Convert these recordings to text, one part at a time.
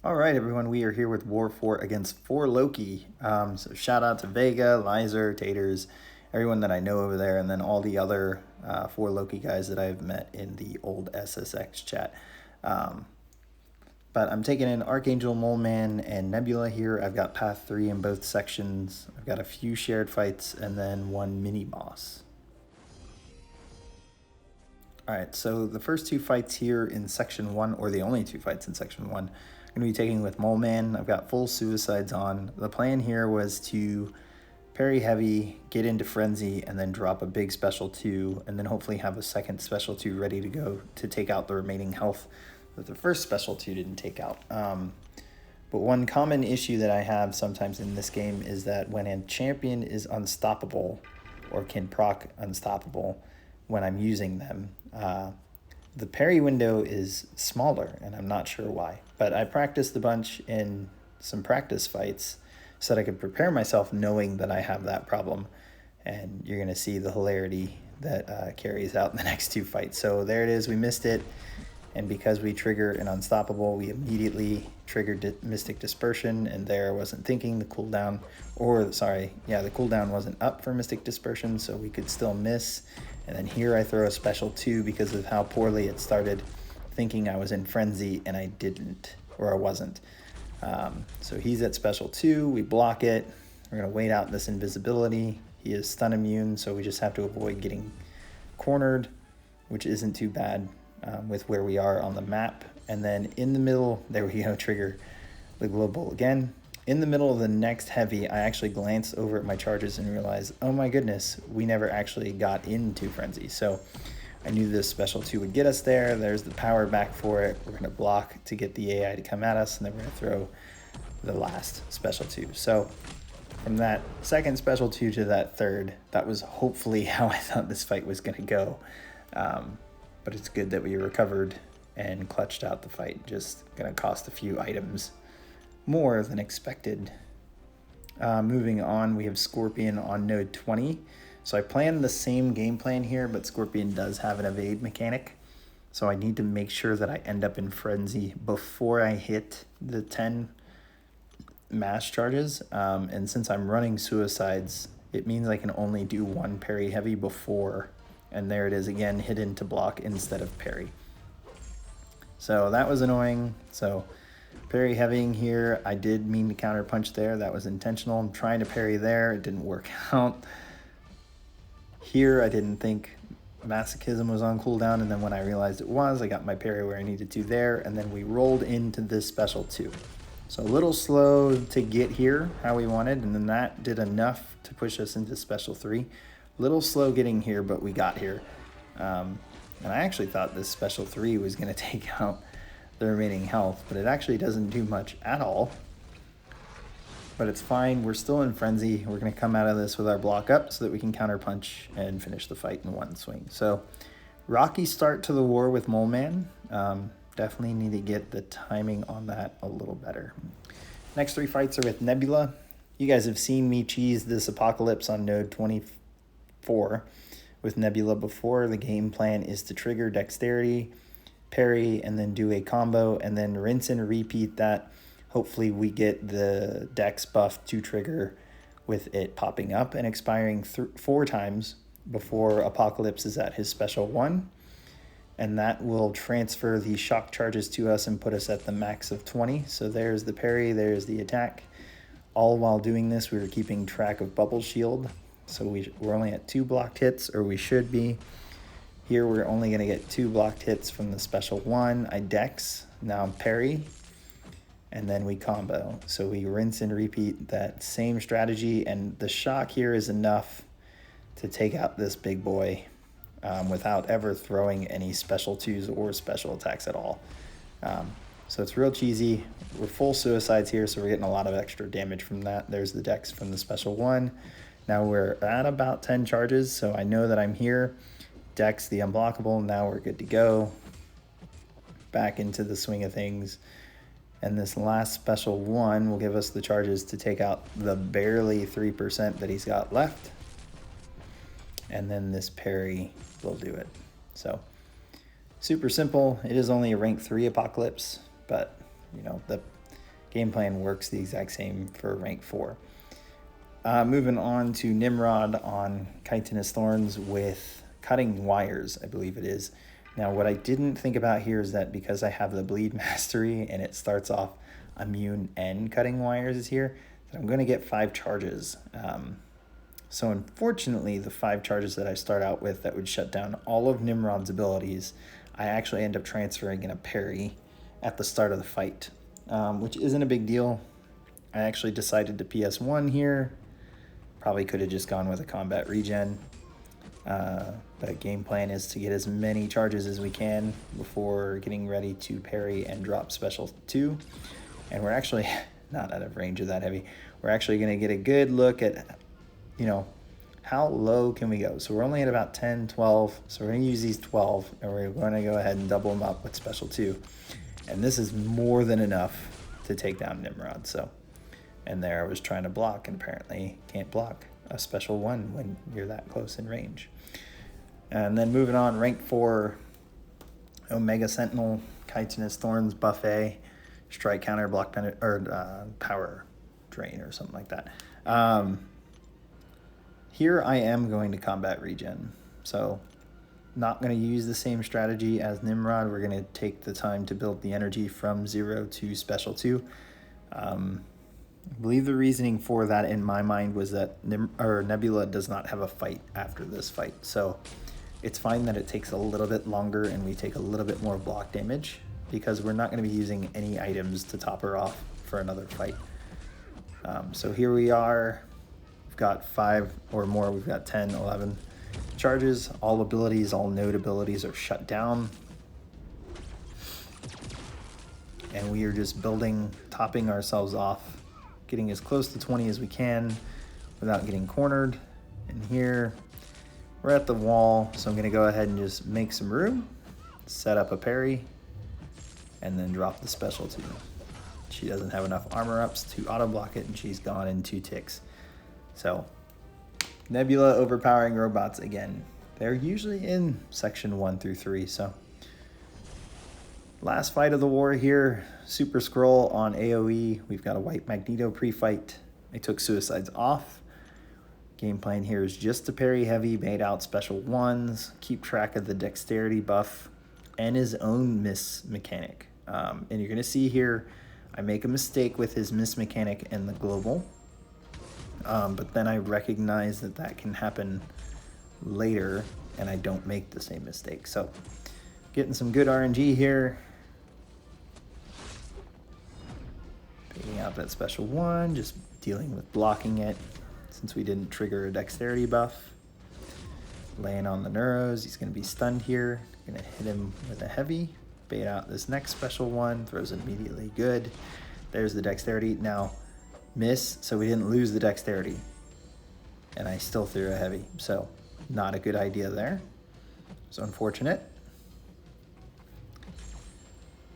All right, everyone, we are here with War 4 against 4 Loki. So shout out to Vega, Lizer, Taters, everyone that I know over there, and then all the other 4 Loki guys that I've met in the old SSX chat. But I'm taking in Archangel, Mole Man, and Nebula here. I've got Path 3 in both sections. I've got a few shared fights, and then one mini-boss. Alright, so the first 2 fights here in Section 1, or the only 2 fights in Section 1, I'm going to be taking with Mole Man. I've got full suicides on. The plan here was to parry heavy, get into Frenzy, and then drop a big special 2, and then hopefully have a second special 2 ready to go to take out the remaining health that the first special 2 didn't take out. But one common issue that I have sometimes in this game is that when a champion is unstoppable, or can proc unstoppable when I'm using them, the parry window is smaller, and I'm not sure why. But I practiced a bunch in some practice fights so that I could prepare myself knowing that I have that problem. And you're going to see the hilarity that carries out in the next 2 fights. So there it is, we missed it. And because we trigger an unstoppable, we immediately triggered Mystic Dispersion, and there I wasn't thinking the cooldown, the cooldown wasn't up for Mystic Dispersion, so we could still miss. And then here I throw a special 2 because of how poorly it started, thinking I was in Frenzy, and I didn't, or I wasn't. So he's at special 2, we block it, we're gonna wait out this invisibility. He is stun immune, so we just have to avoid getting cornered, which isn't too bad. With where we are on the map. And then in the middle, there we go, trigger the global again. In the middle of the next heavy, I actually glanced over at my charges and realized, oh my goodness, we never actually got into Frenzy. So I knew this special 2 would get us there. There's the power back for it. We're gonna block to get the AI to come at us, and then we're gonna throw the last special 2. So from that second special 2 to that third, that was hopefully how I thought this fight was gonna go. But it's good that we recovered and clutched out the fight. Just gonna cost a few items more than expected. Moving on, we have Scorpion on node 20. So I planned the same game plan here, but Scorpion does have an evade mechanic. So I need to make sure that I end up in Frenzy before I hit the 10 mash charges. And since I'm running suicides, it means I can only do 1 parry heavy before. And there it is again, hidden to block instead of parry. So that was annoying. So parry heavying here, I did mean to counter punch there. That was intentional. I'm trying to parry there. It didn't work out. Here, I didn't think Masochism was on cooldown. And then when I realized it was, I got my parry where I needed to there. And then we rolled into this special 2. So a little slow to get here how we wanted. And then that did enough to push us into special 3. Little slow getting here, but we got here. And I actually thought this special 3 was going to take out the remaining health, but it actually doesn't do much at all. But it's fine. We're still in Frenzy. We're going to come out of this with our block up so that we can counter punch and finish the fight in 1 swing. So rocky start to the war with Mole Man. Definitely need to get the timing on that a little better. Next 3 fights are with Nebula. You guys have seen me cheese this Apocalypse on node 24 with Nebula before. The game plan is to trigger Dexterity, parry, and then do a combo, and then rinse and repeat that. Hopefully we get the Dex buff to trigger with it popping up and expiring 4 times before Apocalypse is at his special 1. And that will transfer the shock charges to us and put us at the max of 20. So there's the parry, there's the attack. All while doing this, we were keeping track of Bubble Shield. So we're only at 2 blocked hits, or we should be. Here we're only going to get 2 blocked hits from the special 1. I dex, now I'm parry, and then we combo. So we rinse and repeat that same strategy, and the shock here is enough to take out this big boy without ever throwing any special 2s or special attacks at all. So it's real cheesy. We're full suicides here, so we're getting a lot of extra damage from that. There's the dex from the special 1. Now we're at about 10 charges, so I know that I'm here. Dex the unblockable, now we're good to go. Back into the swing of things. And this last special 1 will give us the charges to take out the barely 3% that he's got left. And then this parry will do it. So super simple. It is only a rank 3 Apocalypse, but you know, the game plan works the exact same for rank 4. Moving on to Nimrod on Chitinous Thorns with cutting wires, I believe it is. Now, what I didn't think about here is that because I have the bleed mastery and it starts off immune and cutting wires is here, that I'm going to get 5 charges. So unfortunately, the 5 charges that I start out with that would shut down all of Nimrod's abilities, I actually end up transferring in a parry at the start of the fight, which isn't a big deal. I actually decided to PS1 here. Probably could have just gone with a combat regen. But game plan is to get as many charges as we can before getting ready to parry and drop special 2. And we're actually not out of range of that heavy. We're actually going to get a good look at, you know, how low can we go. So we're only at about 10, 12. So we're going to use these 12 and we're going to go ahead and double them up with special 2. And this is more than enough to take down Nimrod. So, and there I was trying to block and apparently can't block a special 1 when you're that close in range. And then moving on, rank 4, Omega Sentinel, Chitinous Thorns, Buffet, Strike Counter, Block Power Drain or something like that. Here I am going to combat regen. So not going to use the same strategy as Nimrod. We're going to take the time to build the energy from 0 to special 2. I believe the reasoning for that in my mind was that Nebula does not have a fight after this fight. So it's fine that it takes a little bit longer and we take a little bit more block damage because we're not going to be using any items to top her off for another fight. So here we are. We've got 5 or more. We've got 10, 11 charges. All abilities, all node abilities are shut down. And we are just building, topping ourselves off, getting as close to 20 as we can without getting cornered. And here we're at the wall, so I'm going to go ahead and just make some room, set up a parry, and then drop the special 2. She doesn't have enough armor ups to auto block it, and she's gone in 2 ticks. So Nebula overpowering robots again. They're usually in section 1 through 3. So last fight of the war here, Super Skrull on AoE. We've got a white Magneto pre-fight. I took suicides off. Game plan here is just to parry heavy, bait out special 1s, keep track of the dexterity buff, and his own miss mechanic. And you're going to see here, I make a mistake with his miss mechanic and the global. But then I recognize that that can happen later, and I don't make the same mistake. So getting some good RNG here. Baiting out that special 1, just dealing with blocking it. Since we didn't trigger a dexterity buff. Laying on the neuros, he's going to be stunned here. Going to hit him with a heavy. Bait out this next special 1, throws it immediately good. There's the dexterity. Now, miss, so we didn't lose the dexterity. And I still threw a heavy, so not a good idea there. So unfortunate.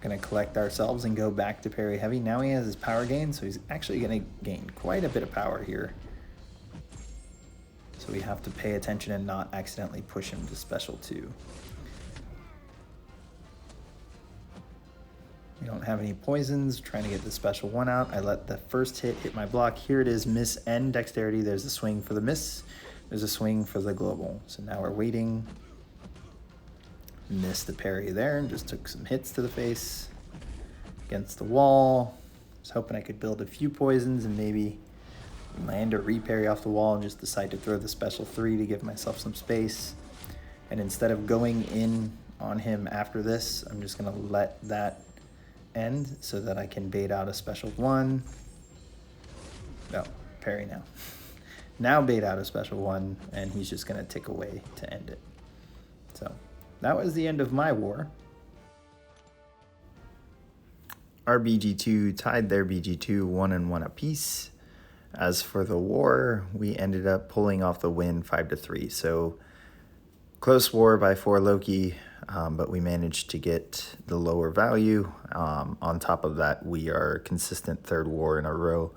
Going to collect ourselves and go back to parry heavy. Now he has his power gain, so he's actually going to gain quite a bit of power here. So we have to pay attention and not accidentally push him to special 2. We don't have any poisons, trying to get the special 1 out. I let the first hit my block. Here it is, miss and dexterity. There's a swing for the miss. There's a swing for the global. So now we're waiting. Missed the parry there and just took some hits to the face against the wall. Was hoping I could build a few poisons and maybe land a reparry off the wall and just decide to throw the special 3 to give myself some space. And instead of going in on him after this, I'm just going to let that end so that I can bait out a special 1. No, parry now. Now bait out a special 1, and he's just going to tick away to end it. So that was the end of my war. Our BG2 tied their BG2 1-1 apiece. As for the war, we ended up pulling off the win 5-3. So close war by 4 Loki, but we managed to get the lower value. On top of that, we are consistent 3rd war in a row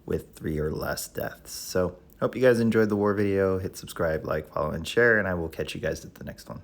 with 3 or less deaths. So hope you guys enjoyed the war video. Hit subscribe, like, follow, and share, and I will catch you guys at the next one.